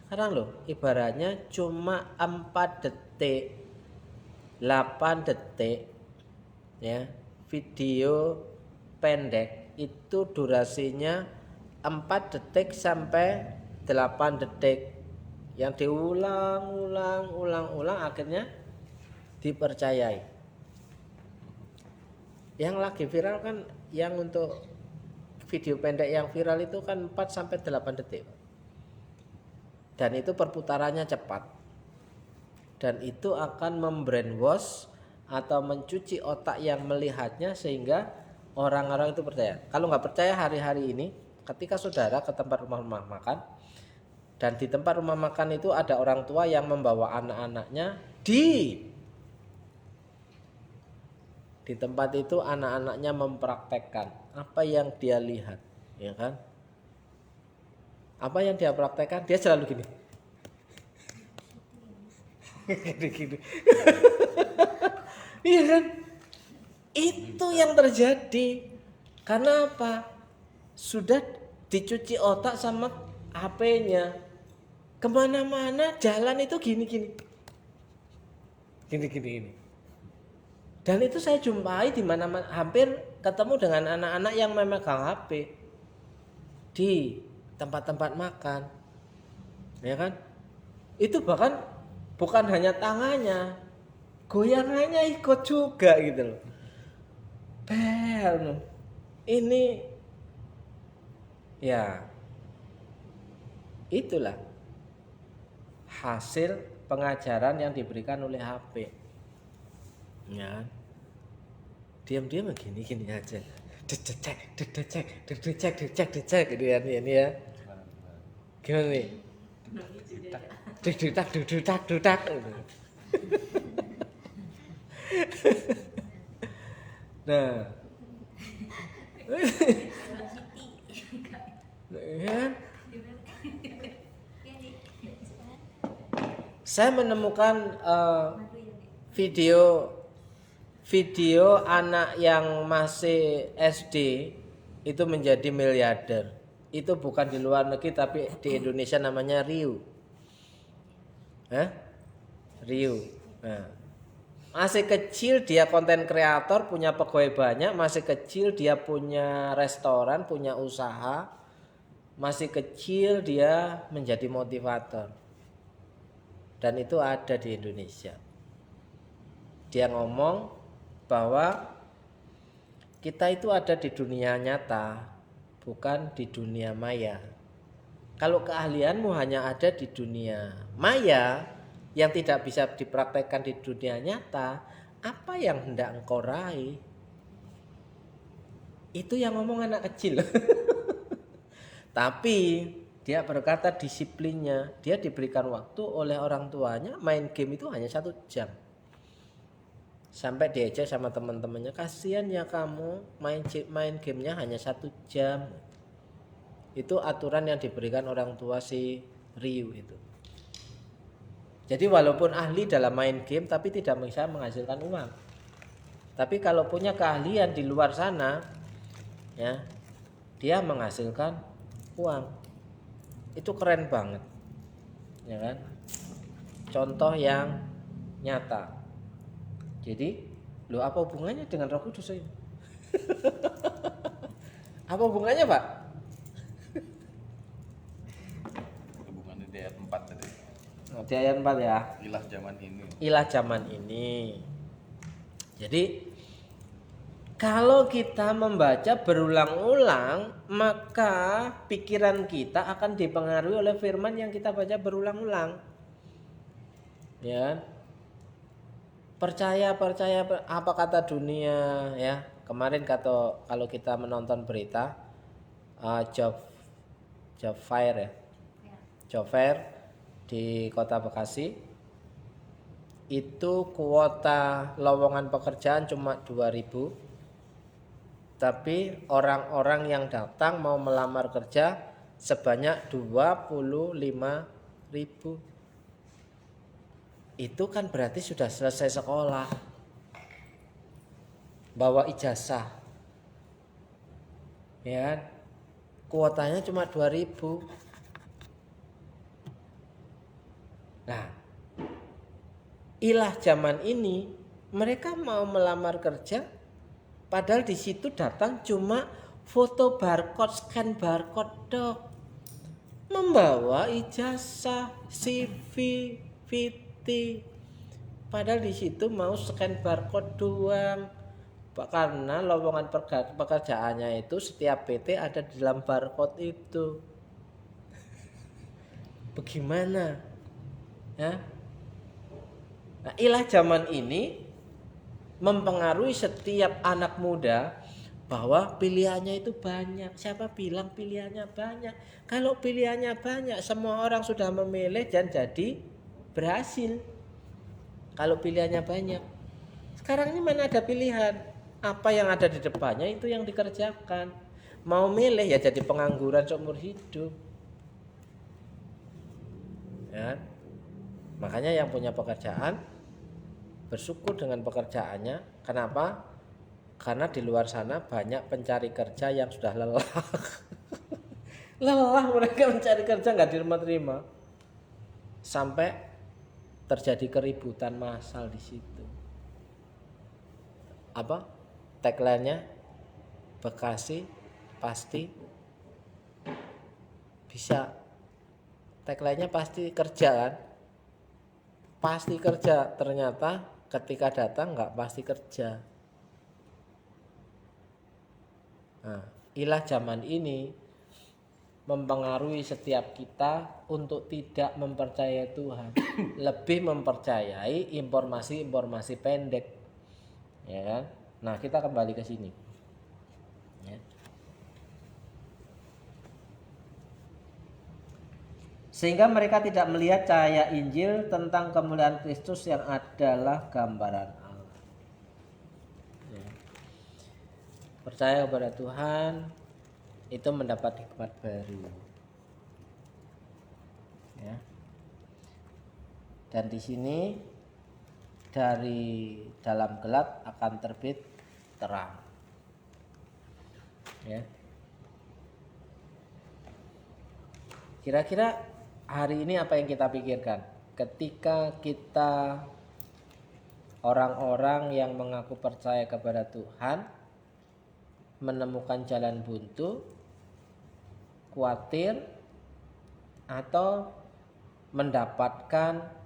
Sekarang loh, ibaratnya cuma 4 detik, 8 detik ya, video pendek itu durasinya 4 detik sampai 8 detik yang diulang akhirnya dipercayai. Yang lagi viral kan, yang untuk video pendek yang viral itu kan 4 sampai 8 detik. Dan itu perputarannya cepat. Dan itu akan membrainwash atau mencuci otak yang melihatnya sehingga orang-orang itu percaya. Kalau nggak percaya hari-hari ini, ketika saudara ke tempat rumah makan, dan di tempat rumah makan itu ada orang tua yang membawa anak-anaknya di tempat itu, anak-anaknya mempraktekkan apa yang dia lihat, ya kan? Apa yang dia praktekkan, dia selalu gini. Gini. Iya kan? Itu yang terjadi. Karena apa? Sudah dicuci otak sama HP-nya. Kemana-mana jalan itu gini. Dan itu saya jumpai di mana-mana, hampir ketemu dengan anak-anak yang memegang HP di tempat-tempat makan, ya kan? Itu bahkan bukan hanya tangannya, goyangannya ikut juga gitu loh. Ini ya itulah hasil pengajaran yang diberikan oleh HP. Ya, diam-diam gini aja, dicek gitu ya, ini ya. Gimana nih? Dudak. Nah, ya. Saya menemukan video anak yang masih SD itu menjadi miliarder. Itu bukan di luar negeri tapi di Indonesia, namanya Ryu. Ryu. Nah, masih kecil dia konten kreator, punya pegawai banyak, masih kecil dia punya restoran, punya usaha. Masih kecil dia menjadi motivator. Dan itu ada di Indonesia. Dia ngomong bahwa kita itu ada di dunia nyata, bukan di dunia maya. Kalau keahlianmu hanya ada di dunia maya yang tidak bisa dipraktekkan di dunia nyata, apa yang hendak engkau raih? Itu yang ngomong anak kecil. Tapi dia berkata disiplinnya, dia diberikan waktu oleh orang tuanya main game itu hanya 1 jam. Sampai diajak sama teman-temannya, kasihan ya kamu main gamenya hanya 1 jam. Itu aturan yang diberikan orang tua si Ryu itu. Jadi walaupun ahli dalam main game tapi tidak bisa menghasilkan uang. Tapi kalau punya keahlian di luar sana, ya, dia menghasilkan uang. Itu keren banget, ya kan? Contoh yang nyata. Jadi, apa hubungannya dengan Roh Kudus ini? Apa hubungannya, Pak? Hubungannya di ayat 4 tadi. Di ayat 4 ya. Ilah zaman ini. Ilah zaman ini. Jadi kalau kita membaca berulang-ulang, maka pikiran kita akan dipengaruhi oleh firman yang kita baca berulang-ulang. Ya. Percaya apa kata dunia ya. Kemarin kalau kita menonton berita job fair ya. Job fair di Kota Bekasi itu kuota lowongan pekerjaan cuma 2.000. Tapi orang-orang yang datang mau melamar kerja sebanyak 25.000. Itu kan berarti sudah selesai sekolah, bawa ijazah, ya. Kuotanya cuma 2.000. Nah, ilah zaman ini mereka mau melamar kerja, padahal di situ datang cuma foto barcode, scan barcode dok, membawa ijazah, CV, VT, padahal di situ mau scan barcode doang. Karena lowongan pekerjaannya itu setiap PT ada di dalam barcode itu. Bagaimana? Ya? Nah, ilah zaman ini mempengaruhi setiap anak muda bahwa pilihannya itu banyak. Siapa bilang pilihannya banyak? Kalau pilihannya banyak, semua orang sudah memilih dan jadi berhasil. Kalau pilihannya banyak. Sekarang ini mana ada pilihan? Apa yang ada di depannya itu yang dikerjakan. Mau milih ya jadi pengangguran seumur hidup. Ya. Makanya yang punya pekerjaan bersyukur dengan pekerjaannya. Kenapa? Karena di luar sana banyak pencari kerja yang sudah lelah. Lelah mereka mencari kerja nggak diterima. Sampai terjadi keributan massal di situ. Apa? Tagline-nya Bekasi pasti bisa. Tagline-nya pasti kerja kan? Pasti kerja, ternyata ketika datang nggak pasti kerja. Nah, ilah zaman ini mempengaruhi setiap kita untuk tidak mempercayai Tuhan, lebih mempercayai informasi-informasi pendek, ya kan? Nah, kita kembali ke sini. Ya. Sehingga mereka tidak melihat cahaya Injil tentang kemuliaan Kristus yang adalah gambaran Allah. Ya. Percaya kepada Tuhan itu mendapat hikmat baru. Ya. Dan di sini dari dalam gelap akan terbit terang. Ya. Kira-kira hari ini apa yang kita pikirkan ketika kita orang-orang yang mengaku percaya kepada Tuhan menemukan jalan buntu, khawatir, atau mendapatkan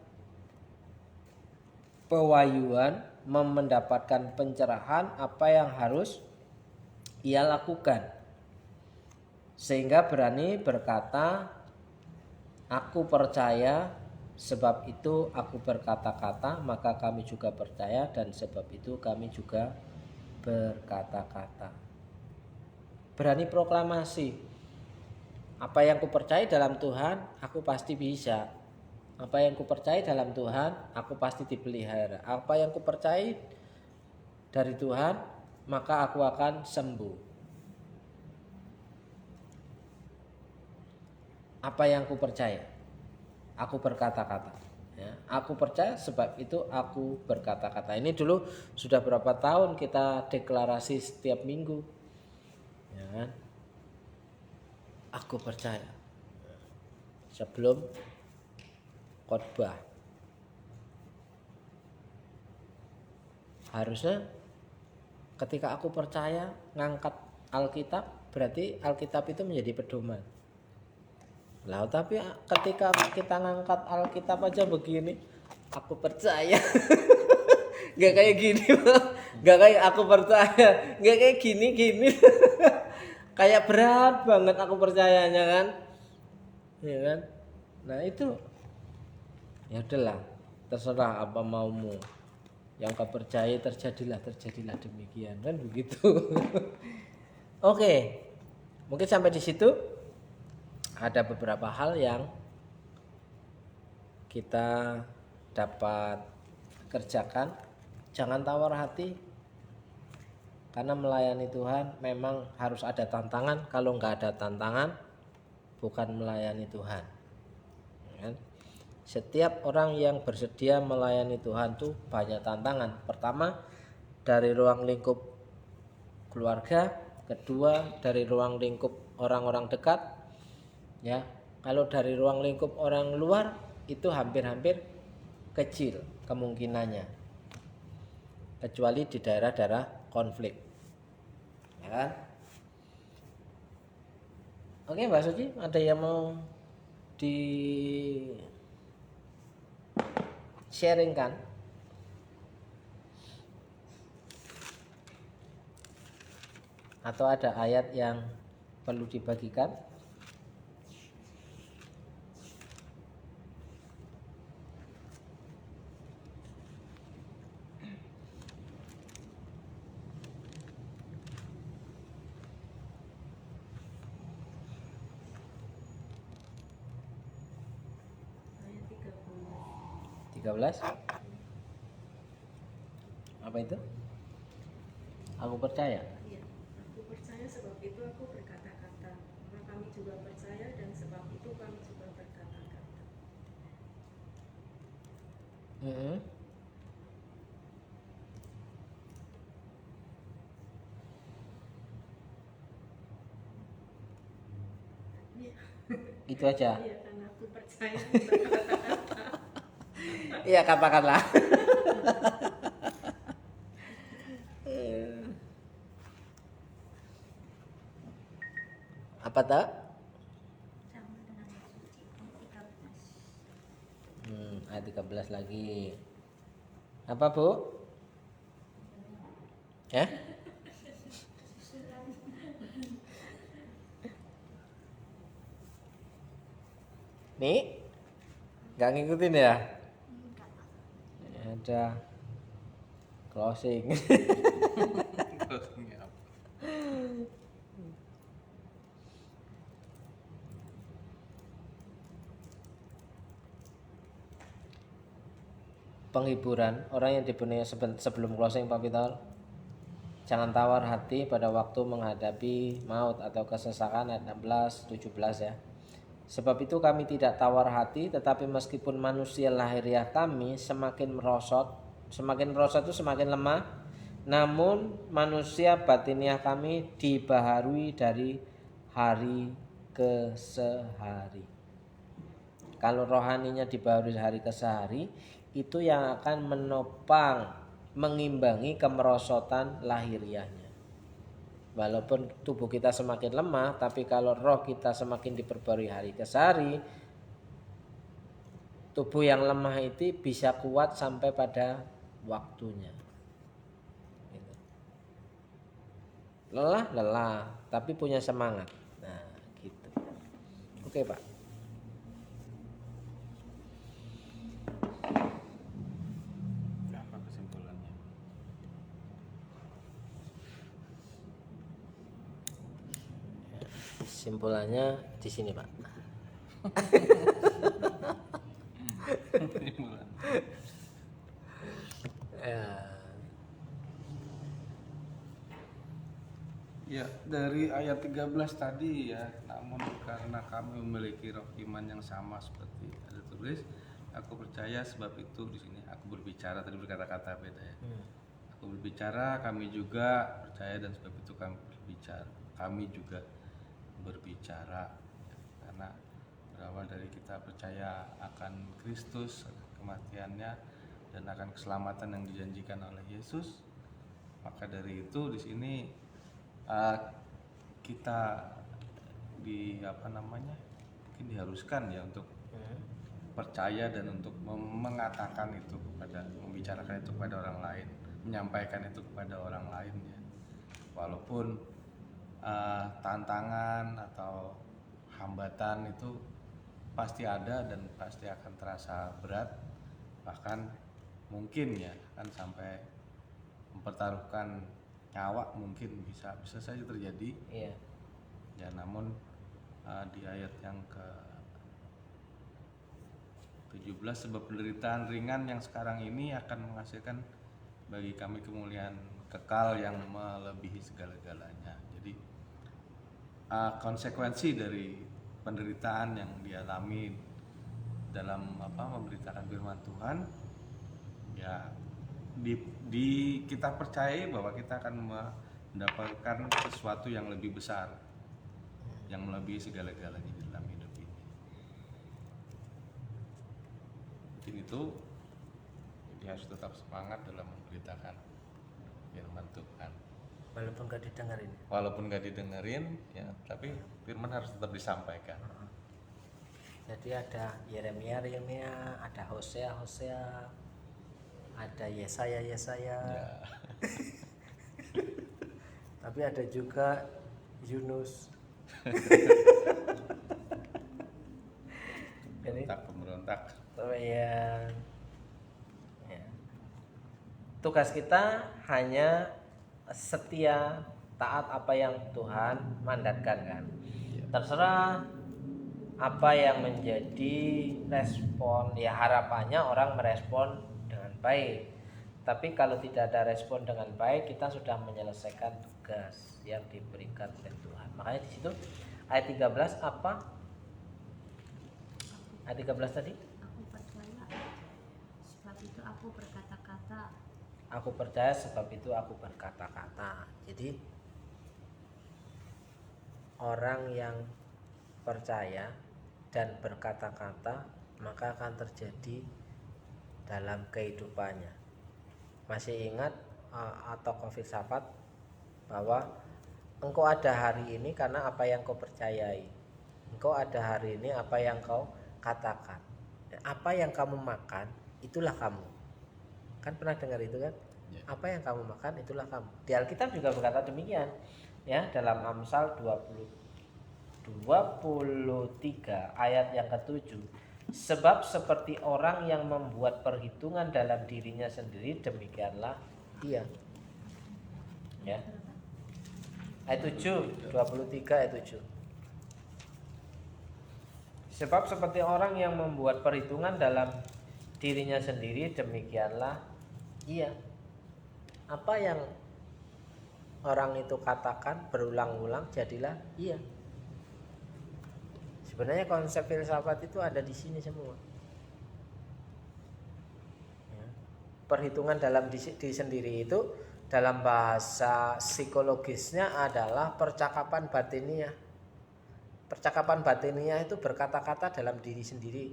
pewayuan, mendapatkan pencerahan apa yang harus ia lakukan, sehingga berani berkata, aku percaya, sebab itu aku berkata-kata, maka kami juga percaya, dan sebab itu kami juga berkata-kata. Berani proklamasi, apa yang ku percaya dalam Tuhan, aku pasti bisa. Apa yang ku percaya dalam Tuhan, aku pasti dipelihara. Apa yang ku percaya dari Tuhan, maka aku akan sembuh. Apa yang ku percaya, aku berkata-kata. Ya, aku percaya, sebab itu aku berkata-kata. Ini dulu sudah berapa tahun kita deklarasi setiap minggu. Ya kan? Aku percaya. Sebelum khotbah. Harusnya ketika aku percaya ngangkat Alkitab, berarti Alkitab itu menjadi pedoman. Lah tapi ketika kita ngangkat Alkitab aja begini, aku percaya. Nggak kayak gini, Bang. Nggak kayak aku percaya, nggak kayak gini. Kayak berat banget aku percayanya kan, ya kan. Nah itu ya udahlah, terserah apa maumu. Yang kau percaya terjadilah demikian kan begitu. Oke, mungkin sampai di situ. Ada beberapa hal yang kita dapat kerjakan. Jangan tawar hati, karena melayani Tuhan memang harus ada tantangan. Kalau nggak ada tantangan, bukan melayani Tuhan. Setiap orang yang bersedia melayani Tuhan tuh banyak tantangan. Pertama, dari ruang lingkup keluarga. Kedua, dari ruang lingkup orang-orang dekat. Ya, kalau dari ruang lingkup orang luar itu hampir-hampir kecil kemungkinannya, kecuali di daerah-daerah konflik, ya kan? Oke, Mbak Suci, ada yang mau di sharingkan? Atau ada ayat yang perlu dibagikan? Ayat 13. 13. Apa itu? Aku percaya. Iya, aku percaya sebab itu aku berkata-kata. Maka kami juga percaya dan sebab itu kami juga berkata-kata. Iya, Itu aja. iya karena aku percaya berkata-kata. Iya, katakanlah. Apa tak? Sama dengan ayat 13. Ayat 13 lagi. Apa, Bu? Nih? Gak ngikutin ya? Ada closing. Closingnya apa? Penghiburan orang yang dipenuhi sebelum closing, Pak Peter. Jangan tawar hati pada waktu menghadapi maut atau kesesakan, ayat 16, 17 ya. Sebab itu kami tidak tawar hati, tetapi meskipun manusia lahiriah kami semakin merosot itu semakin lemah, namun manusia batiniah kami dibaharui dari hari ke sehari. Kalau rohaninya dibaharui hari ke sehari, itu yang akan menopang, mengimbangi kemerosotan lahiriahnya. Walaupun tubuh kita semakin lemah, tapi kalau roh kita semakin diperbarui hari ke hari, tubuh yang lemah itu bisa kuat sampai pada waktunya. Lelah, tapi punya semangat. Nah, gitu. Oke, Pak. Apa kesimpulannya? Kesimpulannya di sini, Pak. Kesimpulan. Ya, dari ayat 13 tadi ya, namun karena kami memiliki roh iman yang sama seperti ada tulis, aku percaya sebab itu di sini aku berbicara, tadi berkata-kata beda ya. Aku berbicara, kami juga percaya dan sebab itu kami berbicara. Kami juga berbicara ya, karena berawal dari kita percaya akan Kristus, kematiannya dan akan keselamatan yang dijanjikan oleh Yesus. Maka dari itu di sini kita mungkin diharuskan ya untuk percaya dan untuk mengatakan itu membicarakan itu kepada orang lain, menyampaikan itu kepada orang lain ya. Walaupun tantangan atau hambatan itu pasti ada dan pasti akan terasa berat, bahkan mungkin ya kan sampai mempertaruhkan nyawa, mungkin bisa saja terjadi. Iya. Ya, namun di ayat yang ke 17, sebab penderitaan ringan yang sekarang ini akan menghasilkan bagi kami kemuliaan kekal yang melebihi segala-galanya. Jadi konsekuensi dari penderitaan yang dialami dalam memberitakan firman Tuhan ya, kita percaya bahwa kita akan mendapatkan sesuatu yang lebih besar, yang melebihi segala-galanya di dalam hidup ini. Mungkin itu, jadi harus tetap semangat dalam memberitakan firman Tuhan. Walaupun gak didengerin ya, tapi firman harus tetap disampaikan. Jadi ada Yeremia, ada Hosea, ada Yesaya. Ya. Tapi ada juga Yunus. Jadi Pemberontak. ya. Tugas kita hanya setia, taat apa yang Tuhan mandatkan kan. Terserah apa yang menjadi respon, ya harapannya orang merespon dengan baik. Tapi kalau tidak ada respon dengan baik, kita sudah menyelesaikan tugas yang diberikan oleh Tuhan. Makanya di situ ayat 13 apa? Ayat 13 tadi? Aku percaya, sebab itu aku berkata-kata. Aku percaya sebab itu aku berkata-kata. Jadi orang yang percaya dan berkata-kata maka akan terjadi dalam kehidupannya. Masih ingat atau filsafat bahwa engkau ada hari ini karena apa yang kau percayai. Engkau ada hari ini apa yang kau katakan. Apa yang kamu makan itulah kamu. Kan pernah dengar itu kan? Apa yang kamu makan itulah kamu. Di Alkitab juga berkata demikian. Ya, dalam Amsal 23 ayat yang ke-7. Sebab seperti orang yang membuat perhitungan dalam dirinya sendiri, demikianlah ia. Ya. Ayat 7, 23 ayat 7. Sebab seperti orang yang membuat perhitungan dalam dirinya sendiri, demikianlah ia. Apa yang orang itu katakan berulang-ulang jadilah iya. Sebenarnya konsep filsafat itu ada di sini semua. Ya. Perhitungan dalam diri sendiri itu dalam bahasa psikologisnya adalah percakapan batiniah. Percakapan batiniah itu berkata-kata dalam diri sendiri.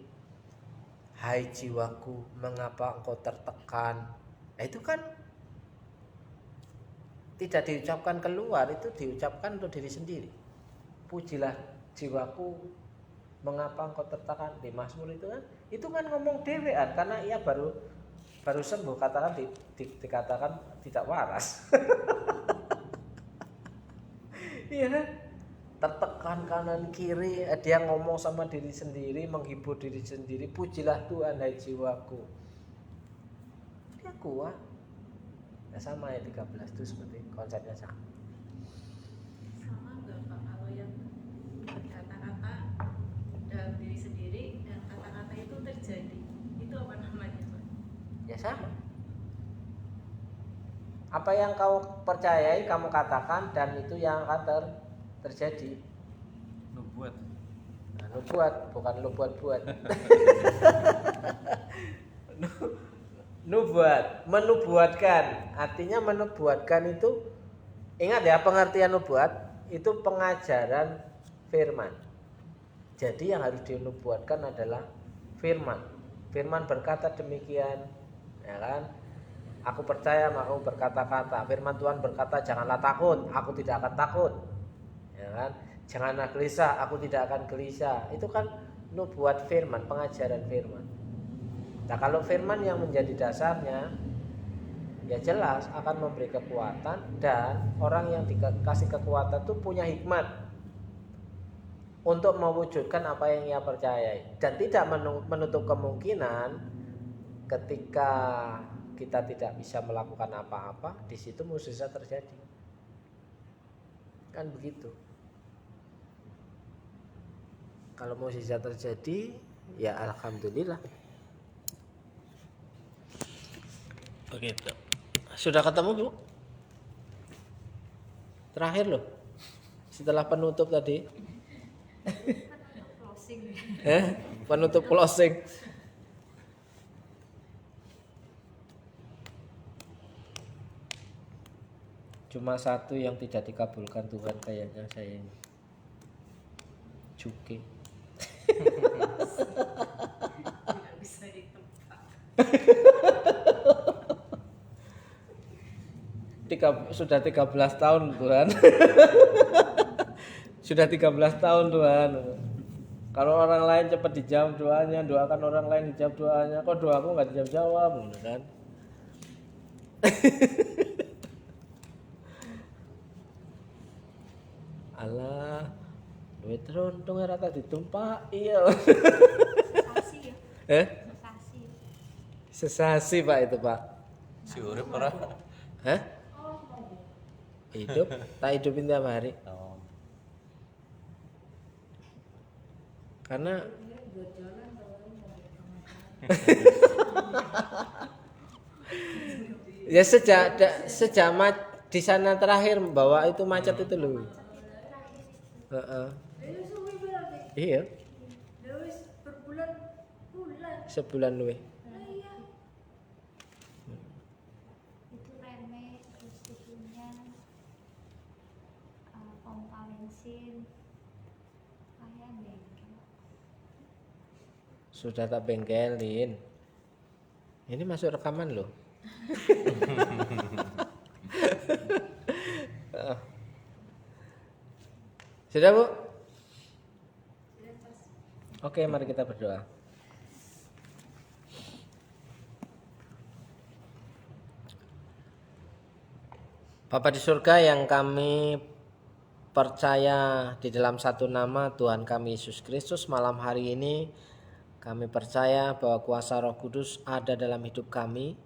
Hai jiwaku, mengapa engkau tertekan? Itu kan tidak diucapkan keluar, itu diucapkan untuk diri sendiri. Pujilah jiwaku, mengapa engkau tertekan? Di Mazmur itu kan ngomong dewean karena ia baru sembuh, katakan dikatakan tidak waras. Iya, tertekan kanan kiri, dia ngomong sama diri sendiri, menghibur diri sendiri. Pujilah Tuhan hai jiwaku. Dia kuat. Nah, sama ayat 13 itu seperti konsepnya sama. Sama enggak Pak kalau yang berkata-kata dalam diri sendiri dan kata-kata itu terjadi, itu apa namanya Pak? Ya sama. Apa yang kau percayai kamu katakan dan itu yang akan terjadi. Nubuat. Nah, nubuat bukan lu buat-buat. Nubuat, menubuatkan. Artinya menubuatkan itu, ingat ya, pengertian nubuat itu pengajaran firman. Jadi yang harus dinubuatkan adalah firman. Firman berkata demikian, ya kan? Aku percaya maka aku berkata-kata. Firman Tuhan berkata janganlah takut, aku tidak akan takut. Ya kan? Janganlah gelisah, aku tidak akan gelisah. Itu kan nubuat firman, pengajaran firman. Nah kalau firman yang menjadi dasarnya, ya jelas akan memberi kekuatan, dan orang yang dikasih kekuatan itu punya hikmat untuk mewujudkan apa yang ia percayai, dan tidak menutup kemungkinan ketika kita tidak bisa melakukan apa-apa, di situ mukjizat terjadi. Kan begitu. Kalau mukjizat terjadi, ya alhamdulillah. Begitu. Sudah ketemu, Bu? Terakhir loh. Setelah penutup tadi. Closing. Penutup closing. Cuma satu yang tidak dikabulkan Tuhan kayaknya saya ini. Cuki. Tidak bisa ditebak. Sudah 13 tahun Tuhan. Sudah 13 tahun Tuhan. Kalau orang lain cepat dijawab doanya, doakan orang lain dijawab doanya, kok doaku nggak dijawab, kan? Alah, duit teruntung rata ditumpak, iya. Sesasi ya. Sesasi. Sesasi Pak itu Pak. Si urip ora. Hah? Hidup, tak hidupin tiap hari. Oh. Karena ya sejak di sana terakhir bawa itu macet itu loh. Iya. Sebulan luwih. Itu remeh, terus itunya pompa bensin, kayak bengkel. Sudah tak bengkelin. Ini masuk rekaman loh. Sudah Bu? Oke, mari kita berdoa. Bapa di surga yang kami percaya di dalam satu nama Tuhan kami Yesus Kristus, malam hari ini kami percaya bahwa kuasa Roh Kudus ada dalam hidup kami,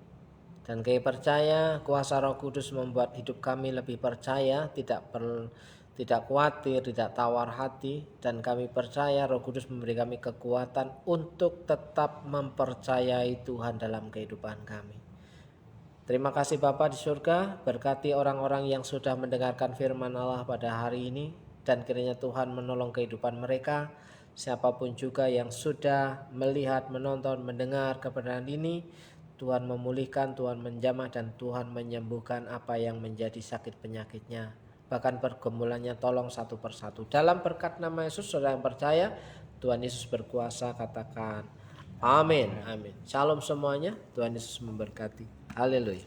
dan kami percaya kuasa Roh Kudus membuat hidup kami lebih percaya, tidak khawatir, tidak tawar hati, dan kami percaya Roh Kudus memberi kami kekuatan untuk tetap mempercayai Tuhan dalam kehidupan kami. Terima kasih Bapa di surga, berkati orang-orang yang sudah mendengarkan firman Allah pada hari ini, dan kiranya Tuhan menolong kehidupan mereka. Siapapun juga yang sudah melihat, menonton, mendengar kebenaran ini, Tuhan memulihkan, Tuhan menjamah, dan Tuhan menyembuhkan apa yang menjadi sakit penyakitnya. Bahkan pergumulannya tolong satu persatu. Dalam berkat nama Yesus, saudara yang percaya, Tuhan Yesus berkuasa, katakan amin. Amin. Shalom semuanya, Tuhan Yesus memberkati. Haleluya.